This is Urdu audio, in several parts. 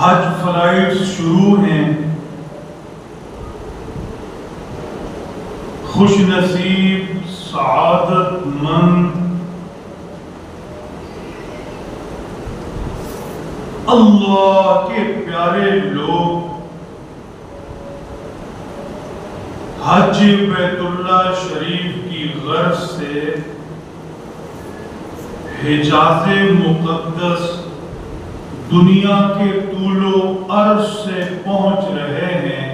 حج فلائٹس شروع ہیں. خوش نصیب سعادت مند اللہ کے پیارے لوگ حج بیت اللہ شریف کی غرض سے حجاز مقدس دنیا کے طول و عرض سے پہنچ رہے ہیں.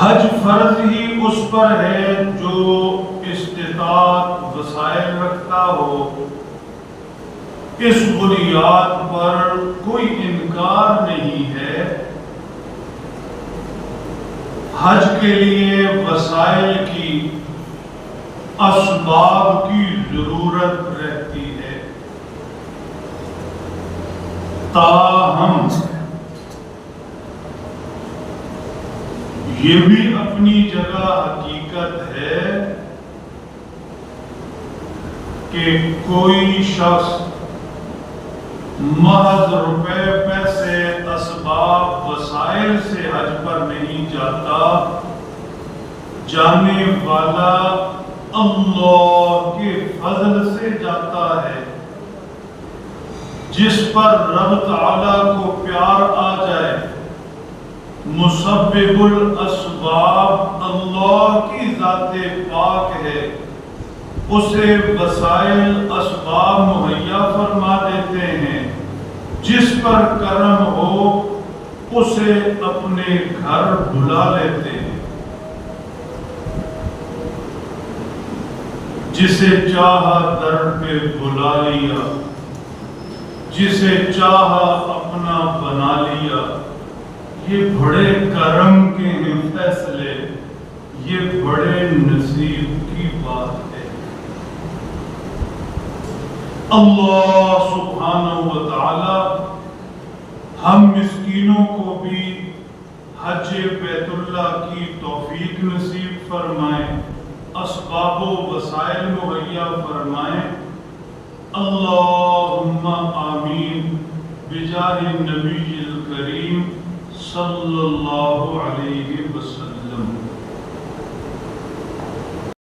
حج فرض ہی اس پر ہے جو استطاعت وسائل رکھتا ہو. اس بنیاد پر کوئی انکار نہیں ہے. حج کے لیے وسائل کی اسباب کی ضرورت رہتی ہے. تاہم یہ بھی اپنی جگہ حقیقت ہے کہ کوئی شخص محض روپے پیسے اسباب وسائل سے حج پر نہیں جاتا. جانے والا اللہ کے فضل سے جاتا ہے. جس پر رب تعالیٰ کو پیار آ جائے، مسبب الاسباب اللہ کی ذات پاک ہے، اسے وسائل اسباب مہیا فرما دیتے ہیں. جس پر کرم ہو اسے اپنے گھر بلا لیتے ہیں. جسے چاہا در پہ بلا لیا، جسے چاہا اپنا بنا لیا. یہ بڑے کرم کے ہیں فیصلے، یہ بڑے نصیب کی بات ہے. اللہ سبحانہ و تعالی ہم مسکینوں کو بھی حج بیت اللہ کی توفیق نصیب فرمائیں، اسباب و وسائل مہیا فرمائیں. اللہم آمین بجاہ النبی الکریم صلی اللہ علیہ وسلم.